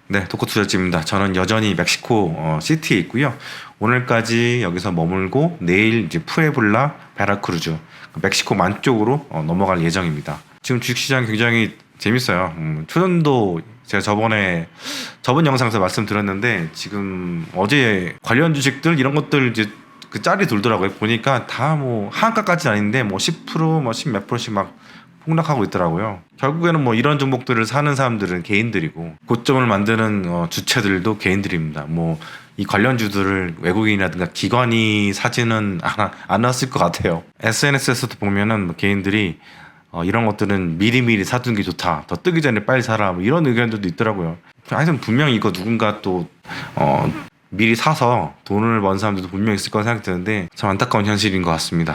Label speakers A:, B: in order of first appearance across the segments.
A: 네, 도커 투자집입니다. 저는 여전히 멕시코 시티에 있고요. 오늘까지 여기서 머물고 내일 이제 푸에블라, 베라크루즈, 멕시코 만 쪽으로 넘어갈 예정입니다. 지금 주식시장 굉장히 재밌어요. 초전도 제가 저번 영상에서 말씀드렸는데 지금 어제 관련 주식들 이런 것들 이제 그 짤이 돌더라고요. 보니까 다 뭐 하한가까지는 아닌데 뭐 10%, 뭐 10 몇 프로씩 막 폭락하고 있더라고요. 결국에는 뭐 이런 종목들을 사는 사람들은 개인들이고 고점을 만드는 주체들도 개인들입니다. 뭐 이 관련주들을 외국인이라든가 기관이 사지는 않았을 것 같아요. SNS에서도 보면은 뭐 개인들이 이런 것들은 미리미리 사두는 게 좋다. 더 뜨기 전에 빨리 사라. 뭐 이런 의견들도 있더라고요. 하여튼 분명히 이거 누군가 또 미리 사서 돈을 번 사람들도 분명히 있을 거라 생각이 드는데 참 안타까운 현실인 것 같습니다.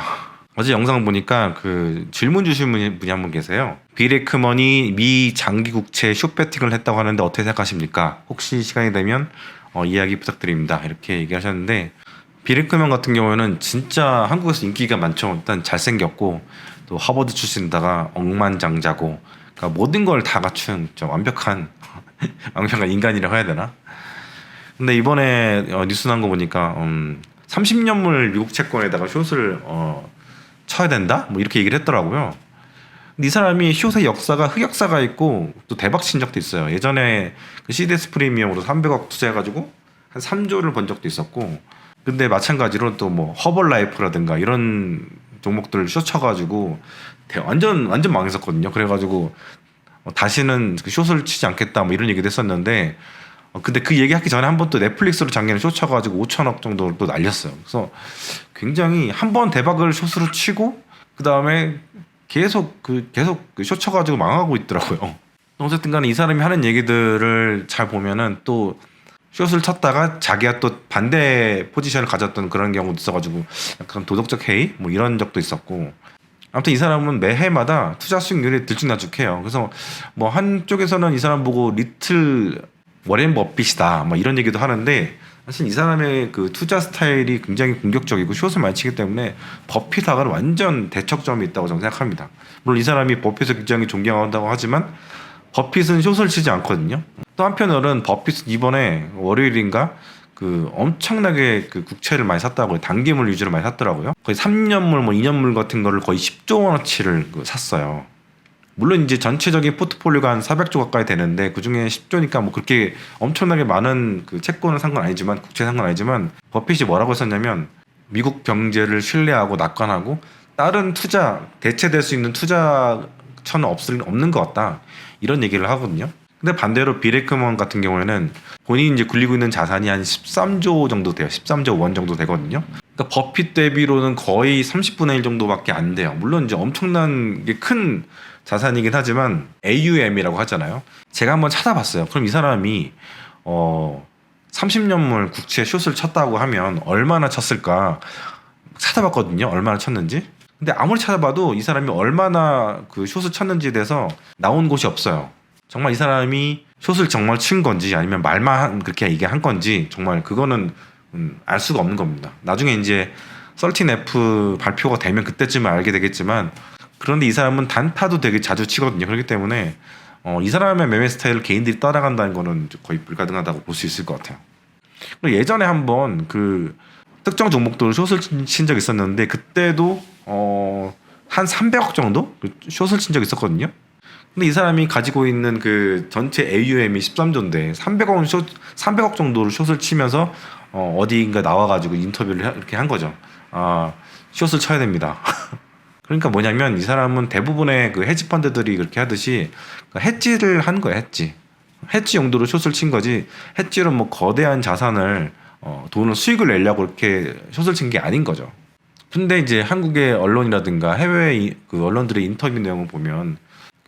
A: 어제 영상 보니까 그 질문 주신 분이 한 분 계세요. 비레크머니 미 장기 국채 숏배팅을 했다고 하는데 어떻게 생각하십니까? 혹시 시간이 되면 이야기 부탁드립니다. 이렇게 얘기하셨는데 비레크먼 같은 경우에는 진짜 한국에서 인기가 많죠. 일단 잘생겼고 또 하버드 출신에다가 억만장자고 그러니까 모든 걸 다 갖춘 완벽한 인간이라고 해야 되나? 근데 이번에 뉴스 난 거 보니까 30년물 미국 채권에다가 숏을 쳐야 된다? 뭐 이렇게 얘기를 했더라고요. 근데 이 사람이 숏의 역사가 흑역사가 있고 또 대박 친 적도 있어요. 예전에 그 CDS 프리미엄으로 300억 투자해가지고 한 3조를 번 적도 있었고 근데 마찬가지로 또 뭐 허벌라이프라든가 이런 종목들을 숏 쳐가지고 완전 망했었거든요. 그래가지고 다시는 그 숏을 치지 않겠다 뭐 이런 얘기도 했었는데 근데 그 얘기하기 전에 한 번 또 넷플릭스로 작년에 숏 쳐가지고 5천억 정도 또 날렸어요. 그래서 굉장히 한 번 대박을 숏으로 치고 그 다음에 계속 숏 쳐가지고 망하고 있더라고요. 어쨌든 간에 이 사람이 하는 얘기들을 잘 보면은 또 숏을 쳤다가 자기가 또 반대 포지션을 가졌던 그런 경우도 있어가지고 약간 도덕적 해이 뭐 이런 적도 있었고 아무튼 이 사람은 매해마다 투자 수익률이 들쭉날쭉해요. 그래서 뭐 한쪽에서는 이 사람 보고 리틀 워렌 버핏이다 뭐 이런 얘기도 하는데 사실 이 사람의 그 투자 스타일이 굉장히 공격적이고 숏을 많이 치기 때문에 버핏하고는 완전 대척점이 있다고 저는 생각합니다. 물론 이 사람이 버핏을 굉장히 존경한다고 하지만 버핏은 숏을 치지 않거든요. 또 한편으로는 버핏은 이번에 월요일인가 그 엄청나게 그 국채를 많이 샀다고요. 단기물 위주로 많이 샀더라고요. 거의 3년물 뭐 2년물 같은 거를 거의 10조 원어치를 샀어요. 물론 이제 전체적인 포트폴리오가 한 400조 가까이 되는데 그중에 10조니까 뭐 그렇게 엄청나게 많은 그 채권을 산 건 아니지만 국채 산 건 아니지만 버핏이 뭐라고 했었냐면 미국 경제를 신뢰하고 낙관하고 다른 투자 대체될 수 있는 투자처는 없는 것 같다 이런 얘기를 하거든요. 근데 반대로 비레크먼 같은 경우에는 본인이 이제 굴리고 있는 자산이 한 13조 정도 돼요. 13조 원 정도 되거든요. 그러니까 버핏 대비로는 거의 30분의 1 정도밖에 안 돼요. 물론 이제 엄청난 게 큰 자산이긴 하지만 AUM이라고 하잖아요. 제가 한번 찾아봤어요. 그럼 이 사람이 30년물 국채 숏을 쳤다고 하면 얼마나 쳤을까 찾아봤거든요. 얼마나 쳤는지. 근데 아무리 찾아봐도 이 사람이 얼마나 그 숏을 쳤는지에 대해서 나온 곳이 없어요. 정말 이 사람이 숏을 정말 친 건지 아니면 말만 그렇게 얘기한 건지 정말 그거는 알 수가 없는 겁니다. 나중에 이제 13F 발표가 되면 그때쯤에 알게 되겠지만 그런데 이 사람은 단타도 되게 자주 치거든요. 그렇기 때문에 이 사람의 매매 스타일을 개인들이 따라간다는 거는 거의 불가능하다고 볼 수 있을 것 같아요. 그리고 예전에 한번 그 특정 종목들을 숏을 친 적이 있었는데 그때도 한 300억 정도 숏을 친 적이 있었거든요. 근데 이 사람이 가지고 있는 그 전체 AUM이 13조인데 300억 정도를 숏을 치면서 어디인가 나와가지고 인터뷰를 이렇게 한 거죠. 숏을 쳐야 됩니다. 그러니까 뭐냐면 이 사람은 대부분의 그 헤지 펀드들이 그렇게 하듯이 헤지를 한 거야. 헤지 용도로 숏을 친 거지. 헤지로 뭐 거대한 자산을 돈을 수익을 내려고 이렇게 숏을 친 게 아닌 거죠. 근데 이제 한국의 언론이라든가 해외 그 언론들의 인터뷰 내용을 보면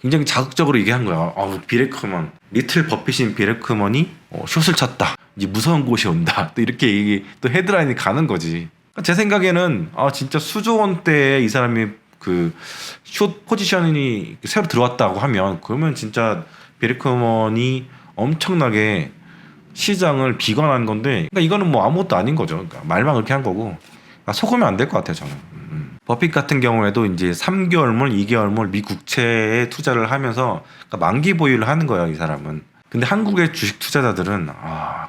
A: 굉장히 자극적으로 얘기한 거야. 비레크먼 리틀 버핏인 비레크먼이 숏을 쳤다. 이제 무서운 곳이 온다. 또 이렇게 또 헤드라인이 가는 거지. 제 생각에는 진짜 수조 원대에 이 사람이 그 숏 포지션이 새로 들어왔다고 하면 그러면 진짜 비레크먼이 엄청나게 시장을 비관한 건데 그러니까 이거는 뭐 아무것도 아닌 거죠. 그러니까 말만 그렇게 한 거고 속으면 안 될 것 같아요 저는. 버핏 같은 경우에도 이제 3개월물, 2개월물 미국채에 투자를 하면서 그러니까 만기 보유를 하는 거예요 이 사람은. 근데 한국의 주식 투자자들은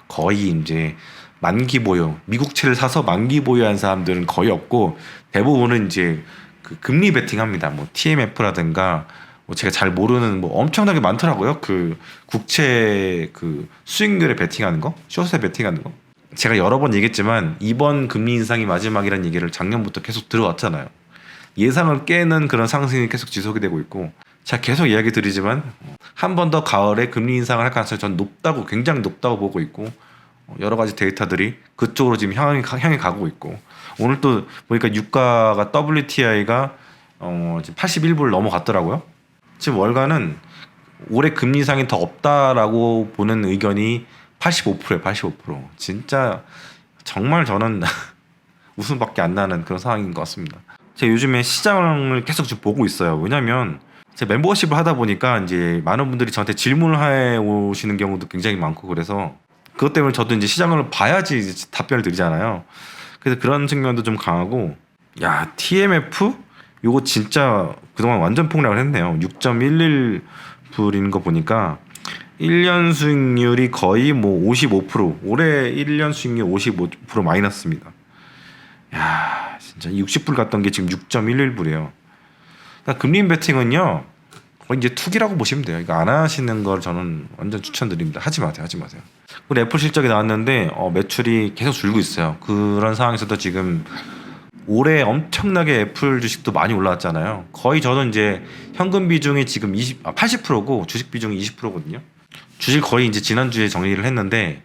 A: 거의 이제 만기 보유, 미국채를 사서 만기 보유한 사람들은 거의 없고 대부분은 이제 그 금리 베팅합니다. 뭐 TMF라든가 뭐 제가 잘 모르는 뭐 엄청나게 많더라고요. 그 국채 그 수익률에 베팅하는 거, 숏에 베팅하는 거. 제가 여러 번 얘기했지만 이번 금리 인상이 마지막이라는 얘기를 작년부터 계속 들어왔잖아요. 예상을 깨는 그런 상승이 계속 지속이 되고 있고, 제가 계속 이야기 드리지만 한 번 더 가을에 금리 인상을 할 가능성이 전 높다고, 굉장히 높다고 보고 있고, 여러 가지 데이터들이 그쪽으로 지금 향해 가고 있고, 오늘 또 보니까 유가가 WTI가 지금 81불 넘어갔더라고요. 지금 월가는 올해 금리 인상이 더 없다라고 보는 의견이 85%예요. 85%. 진짜 정말 저는 웃음밖에 안 나는 그런 상황인 것 같습니다. 제가 요즘에 시장을 계속 좀 보고 있어요. 왜냐면 제가 멤버십을 하다 보니까 이제 많은 분들이 저한테 질문을 해 오시는 경우도 굉장히 많고, 그래서 그것 때문에 저도 이제 시장을 봐야지 이제 답변을 드리잖아요. 그래서 그런 측면도 좀 강하고, 야, TMF 요거 진짜 그동안 완전 폭락을 했네요. 6.11불인 거 보니까 1년 수익률이 거의 뭐 55%, 올해 1년 수익률 55% 마이너스입니다. 야, 진짜 60불 갔던 게 지금 6.11불이에요. 그러니까 금리 베팅은요, 거의 이제 투기라고 보시면 돼요. 이거 안 하시는 걸 저는 완전 추천드립니다. 하지 마세요. 우리 애플 실적이 나왔는데 매출이 계속 줄고 있어요. 그런 상황에서도 지금 올해 엄청나게 애플 주식도 많이 올라왔잖아요. 거의 저는 이제 현금 비중이 지금 80%고 주식 비중이 20%거든요. 주식 거의 이제 지난주에 정리를 했는데,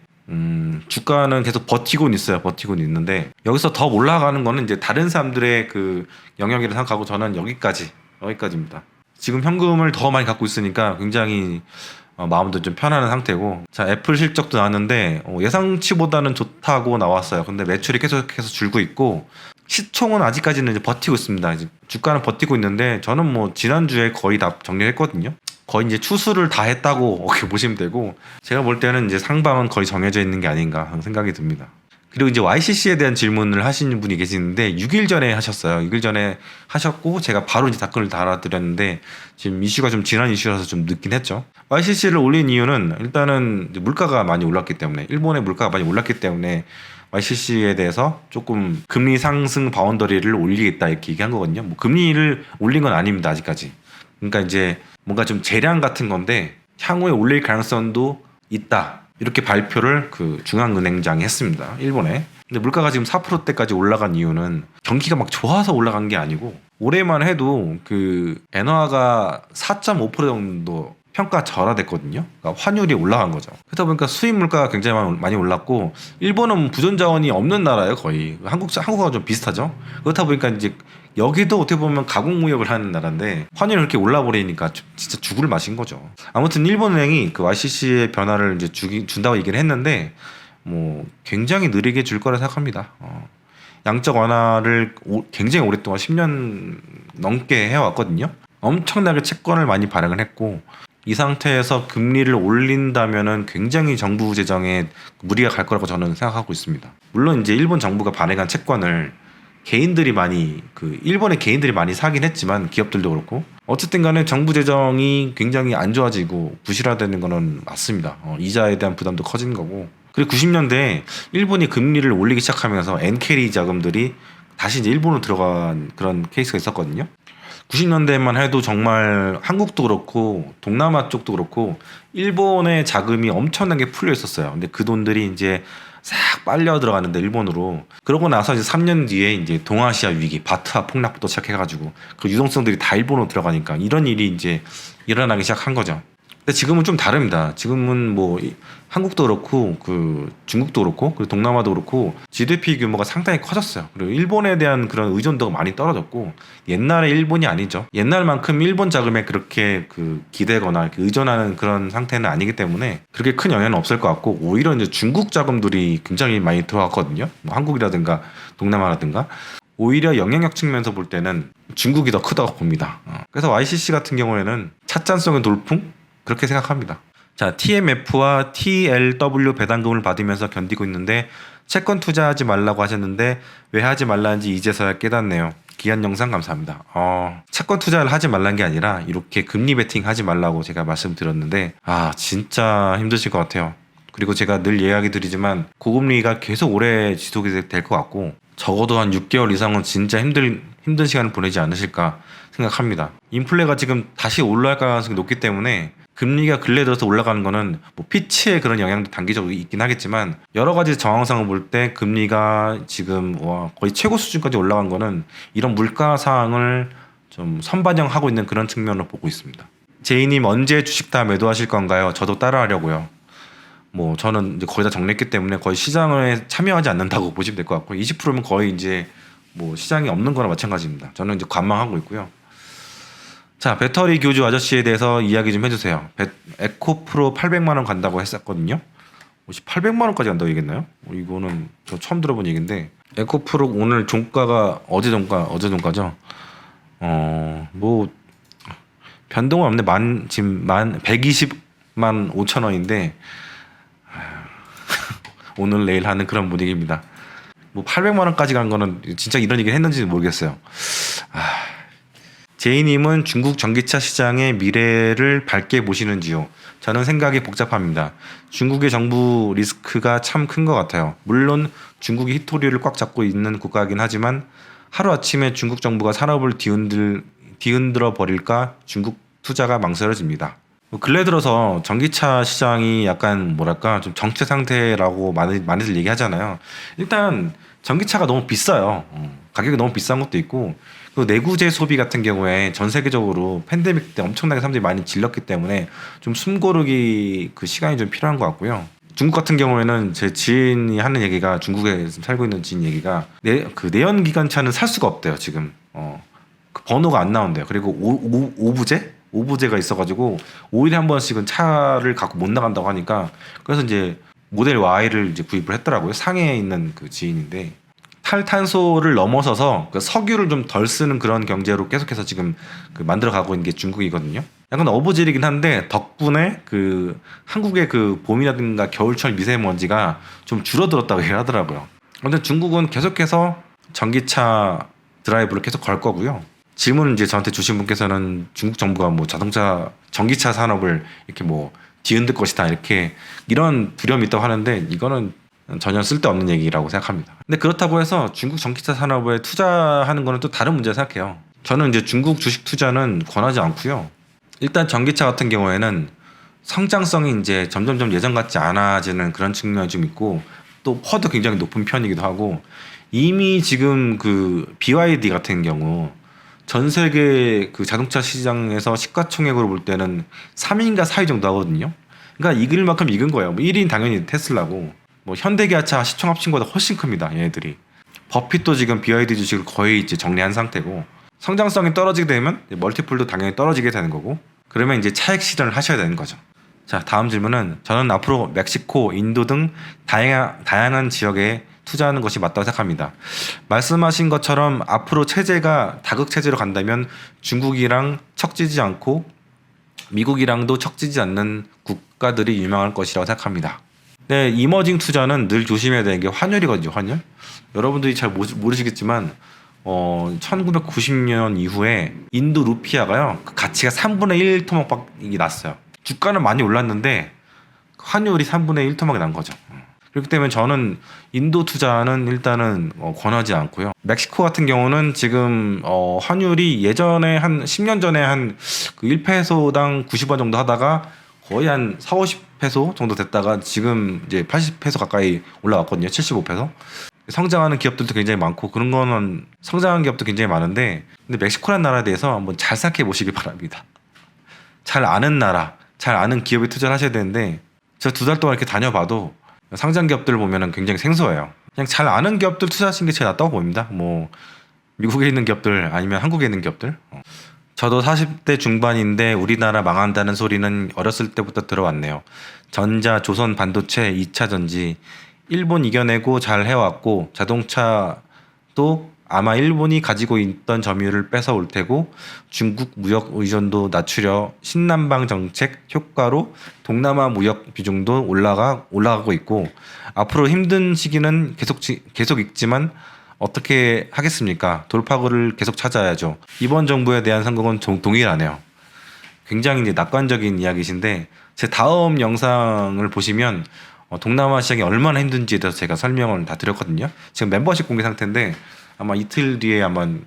A: 주가는 계속 버티고는 있어요. 버티고는 있는데, 여기서 더 올라가는 거는 이제 다른 사람들의 그 영역이라 생각하고 저는 여기까지입니다. 지금 현금을 더 많이 갖고 있으니까 굉장히 마음도 좀 편안한 상태고, 자, 애플 실적도 나왔는데 예상치보다는 좋다고 나왔어요. 근데 매출이 계속해서 줄고 있고, 시총은 아직까지는 이제 버티고 있습니다. 이제 주가는 버티고 있는데, 저는 뭐 지난주에 거의 다 정리했거든요. 거의 이제 추수를 다 했다고 이렇게 보시면 되고, 제가 볼 때는 이제 상방은 거의 정해져 있는 게 아닌가 하는 생각이 듭니다. 그리고 이제 YCC에 대한 질문을 하시는 분이 계시는데 6일 전에 하셨어요. 6일 전에 하셨고 제가 바로 이제 댓글을 달아드렸는데, 지금 이슈가 좀 지난 이슈라서 좀 늦긴 했죠. YCC를 올린 이유는 일단은 물가가 많이 올랐기 때문에, 일본의 물가가 많이 올랐기 때문에 YCC에 대해서 조금 금리 상승 바운더리를 올리겠다 이렇게 얘기한 거거든요. 뭐 금리를 올린 건 아닙니다, 아직까지. 그러니까 이제 뭔가 좀 재량 같은 건데 향후에 올릴 가능성도 있다, 이렇게 발표를 그 중앙은행장이 했습니다, 일본에. 근데 물가가 지금 4%대까지 올라간 이유는 경기가 막 좋아서 올라간 게 아니고, 올해만 해도 그 엔화가 4.5% 정도 평가 절하됐거든요. 그러니까 환율이 올라간 거죠. 그러다 보니까 수입 물가가 굉장히 많이 올랐고, 일본은 부전 자원이 없는 나라예요, 거의. 한국과 좀 비슷하죠. 그렇다 보니까 이제 여기도 어떻게 보면 가공무역을 하는 나라인데 환율이 그렇게 올라버리니까 진짜 죽을 맛인 거죠. 아무튼 일본은행이 그 YCC의 변화를 이제 준다고 얘기를 했는데, 뭐 굉장히 느리게 줄 거라 생각합니다. 양적 완화를 굉장히 오랫동안 10년 넘게 해왔거든요. 엄청나게 채권을 많이 발행을 했고, 이 상태에서 금리를 올린다면은 굉장히 정부 재정에 무리가 갈 거라고 저는 생각하고 있습니다. 물론 이제 일본 정부가 발행한 채권을 개인들이 많이, 일본의 개인들이 많이 사긴 했지만, 기업들도 그렇고, 어쨌든 간에 정부 재정이 굉장히 안 좋아지고 부실화되는 거는 맞습니다. 이자에 대한 부담도 커진 거고. 그리고 90년대에 일본이 금리를 올리기 시작하면서 엔캐리 자금들이 다시 이제 일본으로 들어간 그런 케이스가 있었거든요. 90년대만 해도 정말 한국도 그렇고 동남아 쪽도 그렇고 일본의 자금이 엄청나게 풀려 있었어요. 근데 그 돈들이 이제 싹 빨려 들어가는데, 일본으로. 그러고 나서 이제 3년 뒤에 이제 동아시아 위기, 바트아 폭락부터 시작해가지고 그 유동성들이 다 일본으로 들어가니까 이런 일이 이제 일어나기 시작한 거죠. 근데 지금은 좀 다릅니다. 지금은 뭐 한국도 그렇고 그 중국도 그렇고 그리고 동남아도 그렇고 GDP 규모가 상당히 커졌어요. 그리고 일본에 대한 그런 의존도가 많이 떨어졌고, 옛날의 일본이 아니죠. 옛날만큼 일본 자금에 그렇게 그 기대거나 이렇게 의존하는 그런 상태는 아니기 때문에 그렇게 큰 영향은 없을 것 같고, 오히려 이제 중국 자금들이 굉장히 많이 들어왔거든요. 뭐 한국이라든가 동남아라든가. 오히려 영향력 측면에서 볼 때는 중국이 더 크다고 봅니다. 그래서 YCC 같은 경우에는 찻잔 속의 돌풍? 그렇게 생각합니다. 자, TMF와 TLW 배당금을 받으면서 견디고 있는데 채권 투자하지 말라고 하셨는데 왜 하지 말라는지 이제서야 깨닫네요. 귀한 영상 감사합니다. 채권 투자를 하지 말란 게 아니라 이렇게 금리 베팅 하지 말라고 제가 말씀드렸는데 진짜 힘드실 것 같아요. 그리고 제가 늘 이야기 드리지만 고금리가 계속 오래 지속이 될 것 같고 적어도 한 6개월 이상은 진짜 힘든 시간을 보내지 않으실까 생각합니다. 인플레가 지금 다시 올라갈 가능성이 높기 때문에 금리가 근래 들어서 올라가는 거는 뭐 피치의 그런 영향도 단기적으로 있긴 하겠지만 여러 가지 정황상을 볼 때 금리가 지금 거의 최고 수준까지 올라간 거는 이런 물가 상황을 좀 선반영하고 있는 그런 측면으로 보고 있습니다. 제이님 언제 주식 다 매도하실 건가요? 저도 따라하려고요. 뭐 저는 이제 거의 다 정리했기 때문에 거의 시장에 참여하지 않는다고 보시면 될 것 같고 20%면 거의 이제 뭐 시장이 없는 거나 마찬가지입니다. 저는 이제 관망하고 있고요. 자, 배터리 교주 아저씨에 대해서 이야기 좀 해주세요. 에코프로 800만 원 간다고 했었거든요. 혹시 800만 원까지 간다고 얘기했나요? 이거는 저 처음 들어본 얘기인데 에코프로 오늘 종가가 어제 종가죠. 뭐 변동은 없는데 지금 120만 5천 원인데 오늘 내일 하는 그런 분위기입니다. 뭐 800만 원까지 간 거는 진짜 이런 얘기를 했는지는 모르겠어요. 제이님은 중국 전기차 시장의 미래를 밝게 보시는지요? 저는 생각이 복잡합니다. 중국의 정부 리스크가 참 큰 것 같아요. 물론 중국이 히토리를 꽉 잡고 있는 국가이긴 하지만 하루아침에 중국 정부가 산업을 뒤흔들어 버릴까 중국 투자가 망설여집니다. 근래 들어서 전기차 시장이 약간 뭐랄까 좀 정체 상태라고 많이들 얘기하잖아요. 일단 전기차가 너무 비싸요. 가격이 너무 비싼 것도 있고 그 내구재 소비 같은 경우에 전 세계적으로 팬데믹 때 엄청나게 사람들이 많이 질렀기 때문에 좀 숨고르기 그 시간이 좀 필요한 것 같고요. 중국 같은 경우에는 제 지인이 하는 얘기가 중국에 살고 있는 지인 얘기가 그 내연기관차는 살 수가 없대요 지금. 그 번호가 안 나온대요. 그리고 오부제가 있어가지고 5일에 한 번씩은 차를 갖고 못 나간다고 하니까 그래서 이제 모델 Y를 이제 구입을 했더라고요. 상해에 있는 그 지인인데 탈탄소를 넘어서서 그 석유를 좀 덜 쓰는 그런 경제로 계속해서 지금 그 만들어가고 있는 게 중국이거든요. 약간 어부질이긴 한데 덕분에 그 한국의 그 봄이라든가 겨울철 미세먼지가 좀 줄어들었다고 하더라고요. 근데 중국은 계속해서 전기차 드라이브를 계속 걸 거고요. 질문을 이제 저한테 주신 분께서는 중국 정부가 뭐 전기차 산업을 이렇게 뭐 뒤흔들 것이다 이런 두려움이 있다고 하는데 이거는 전혀 쓸데없는 얘기라고 생각합니다. 근데 그렇다고 해서 중국 전기차 산업에 투자하는 거는 또 다른 문제라 생각해요. 저는 이제 중국 주식 투자는 권하지 않고요. 일단 전기차 같은 경우에는 성장성이 이제 점점점 예전 같지 않아지는 그런 측면이 좀 있고 또 퍼도 굉장히 높은 편이기도 하고 이미 지금 그 BYD 같은 경우 전 세계 그 자동차 시장에서 시가총액으로 볼 때는 3위인가 4위 정도 하거든요. 그러니까 이길 만큼 익은 거예요. 뭐 1위는 당연히 테슬라고 뭐 현대기아차 시총 합친 것보다 훨씬 큽니다. 얘네들이. 버핏도 지금 BYD 주식을 거의 이제 정리한 상태고 성장성이 떨어지게 되면 멀티플도 당연히 떨어지게 되는 거고 그러면 이제 차익 실현을 하셔야 되는 거죠. 자, 다음 질문은 저는 앞으로 멕시코, 인도 등 다양한 지역에 투자하는 것이 맞다고 생각합니다. 말씀하신 것처럼 앞으로 체제가 다극 체제로 간다면 중국이랑 척지지 않고 미국이랑도 척지지 않는 국가들이 유망할 것이라고 생각합니다. 네, 이머징 투자는 늘 조심해야 되는 게 환율이거든요. 환율. 여러분들이 잘 모르시겠지만 1990년 이후에 인도 루피아가요. 그 가치가 3분의 1 토막이 났어요. 주가는 많이 올랐는데 환율이 3분의 1 토막이 난 거죠. 그렇기 때문에 저는 인도 투자는 일단은 권하지 않고요. 멕시코 같은 경우는 지금 환율이 예전에 한 10년 전에 한 그 1페소당 90원 정도 하다가 거의 한 4, 50페소 정도 됐다가 지금 이제 80페소 가까이 올라왔거든요. 75페소. 성장하는 기업들도 굉장히 많고 그런 거는 성장한 기업도 굉장히 많은데 근데 멕시코라는 나라에 대해서 한번 잘 생각해 보시기 바랍니다. 잘 아는 나라, 잘 아는 기업에 투자를 하셔야 되는데 제가 2달 동안 이렇게 다녀봐도 상장 기업들을 보면은 굉장히 생소해요. 그냥 잘 아는 기업들 투자하시는 게 제일 낫다고 봅니다. 뭐 미국에 있는 기업들 아니면 한국에 있는 기업들. 저도 40대 중반인데 우리나라 망한다는 소리는 어렸을 때부터 들어왔네요. 전자, 조선 반도체, 2차 전지, 일본 이겨내고 잘 해왔고 자동차도 아마 일본이 가지고 있던 점유율을 뺏어올 테고 중국 무역 의존도 낮추려 신남방 정책 효과로 동남아 무역 비중도 올라가고 있고 앞으로 힘든 시기는 계속 있지만 어떻게 하겠습니까? 돌파구를 계속 찾아야죠. 이번 정부에 대한 성공은 동일하네요. 굉장히 이제 낙관적인 이야기이신데 제 다음 영상을 보시면 동남아 시장이 얼마나 힘든지에 대해서 제가 설명을 다 드렸거든요. 지금 멤버십 공개 상태인데 아마 이틀 뒤에 한번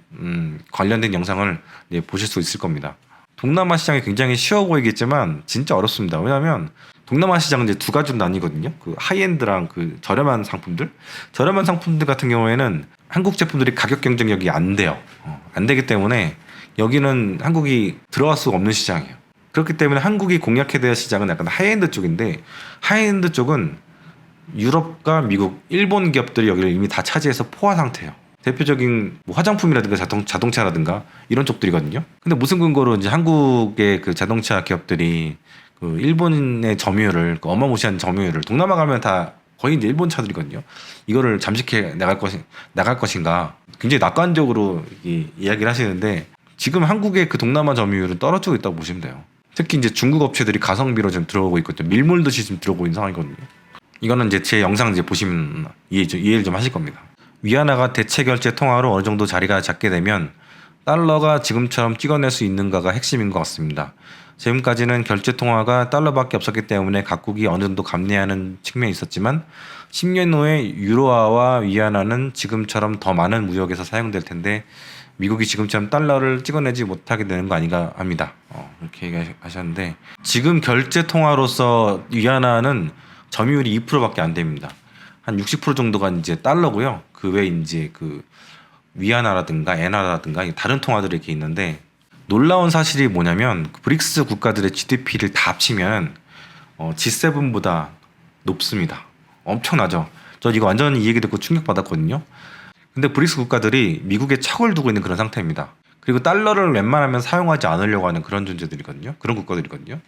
A: 관련된 영상을 보실 수 있을 겁니다. 동남아 시장이 굉장히 쉬워 보이겠지만 진짜 어렵습니다. 왜냐하면 동남아 시장은 이제 두 가지로 나뉘거든요. 그 하이엔드랑 그 저렴한 상품들. 저렴한 상품들 같은 경우에는 한국 제품들이 가격 경쟁력이 안 돼요. 안 되기 때문에 여기는 한국이 들어갈 수가 없는 시장이에요. 그렇기 때문에 한국이 공략해야 될 시장은 약간 하이엔드 쪽인데 하이엔드 쪽은 유럽과 미국, 일본 기업들이 여기를 이미 다 차지해서 포화 상태예요. 대표적인 뭐 화장품이라든가 자동차라든가 이런 쪽들이거든요. 근데 무슨 근거로 이제 한국의 그 자동차 기업들이 그 일본의 점유율을 그 어마무시한 점유율을 동남아 가면 다 거의 이제 일본 차들이거든요. 이거를 잠식해 나갈 것인가 굉장히 낙관적으로 이야기를 하시는데 지금 한국의 그 동남아 점유율은 떨어지고 있다고 보시면 돼요. 특히 이제 중국 업체들이 가성비로 지금 들어오고 있거든요. 밀물듯이 지금 들어오고 있는 상황이거든요. 이거는 이제 제 영상 이제 보시면 이해를 좀 하실 겁니다. 위안화가 대체 결제 통화로 어느 정도 자리가 잡게 되면 달러가 지금처럼 찍어낼 수 있는가가 핵심인 것 같습니다. 지금까지는 결제 통화가 달러밖에 없었기 때문에 각국이 어느 정도 감내하는 측면이 있었지만 10년 후에 유로화와 위안화는 지금처럼 더 많은 무역에서 사용될 텐데 미국이 지금처럼 달러를 찍어내지 못하게 되는 거 아닌가 합니다. 이렇게 얘기하셨는데 지금 결제 통화로서 위안화는 점유율이 2%밖에 안 됩니다. 한 60% 정도가 이제 달러고요. 그 외에 이제 그 위안화라든가 엔화라든가 다른 통화들이 이렇게 있는데 놀라운 사실이 뭐냐면 브릭스 국가들의 GDP를 다 합치면 G7보다 높습니다. 엄청나죠. 저 이거 완전히 이 얘기 듣고 충격받았거든요. 근데 브릭스 국가들이 미국에 척을 두고 있는 그런 상태입니다. 그리고 달러를 웬만하면 사용하지 않으려고 하는 그런 존재들이거든요. 그런 국가들이거든요.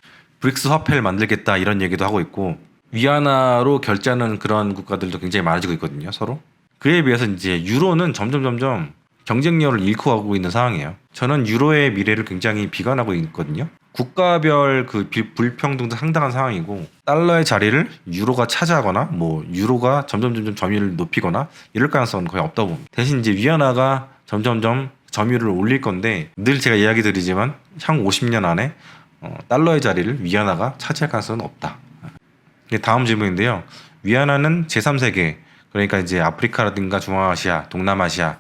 A: 브릭스 화폐를 만들겠다 이런 얘기도 하고 있고 위안화로 결제하는 그런 국가들도 굉장히 많아지고 있거든요. 서로. 그에 비해서 이제 유로는 점점 경쟁력을 잃고 가고 있는 상황이에요. 저는 유로의 미래를 굉장히 비관하고 있거든요. 국가별 그 불평등도 상당한 상황이고 달러의 자리를 유로가 차지하거나 뭐 유로가 점점 점유율을 높이거나 이럴 가능성은 거의 없다고 봅니다. 대신 이제 위안화가 점점 점유율을 올릴 건데 늘 제가 이야기 드리지만 향후 50년 안에 달러의 자리를 위안화가 차지할 가능성은 없다. 다음 질문인데요. 위안화는 제3세계 그러니까 이제 아프리카라든가 중앙아시아, 동남아시아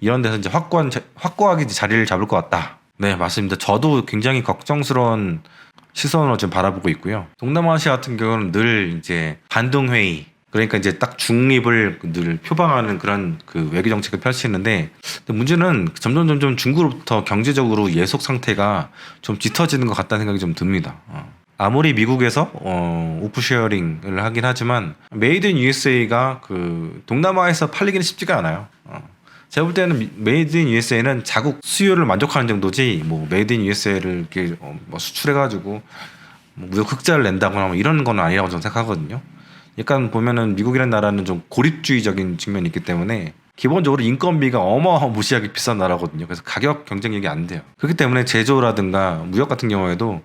A: 이런 데서 이제 확고하게 자리를 잡을 것 같다. 네, 맞습니다. 저도 굉장히 걱정스러운 시선으로 지금 바라보고 있고요. 동남아시아 같은 경우는 늘 이제 반동회의 그러니까 이제 딱 중립을 늘 표방하는 그런 그 외교 정책을 펼치는데 문제는 점점 중국으로부터 경제적으로 예속 상태가 좀 짙어지는 것 같다는 생각이 좀 듭니다. 아무리 미국에서 오프쉐어링을 하긴 하지만 메이드 인 USA가 그 동남아에서 팔리기는 쉽지가 않아요. 제가 볼 때는 메이드 인 USA는 자국 수요를 만족하는 정도지 뭐 메이드 인 USA를 이렇게 뭐 수출해가지고 뭐 무역 흑자를 낸다거나 뭐 이런 건 아니라고 저는 생각하거든요. 약간 보면은 미국이라는 나라는 좀 고립주의적인 측면이 있기 때문에 기본적으로 인건비가 어마무시하게 비싼 나라거든요. 그래서 가격 경쟁력이 안 돼요. 그렇기 때문에 제조라든가 무역 같은 경우에도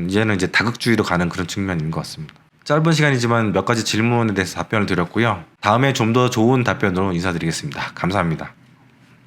A: 이제는 이제 다극주의로 가는 그런 측면인 것 같습니다. 짧은 시간이지만 몇 가지 질문에 대해서 답변을 드렸고요. 다음에 좀 더 좋은 답변으로 인사드리겠습니다. 감사합니다.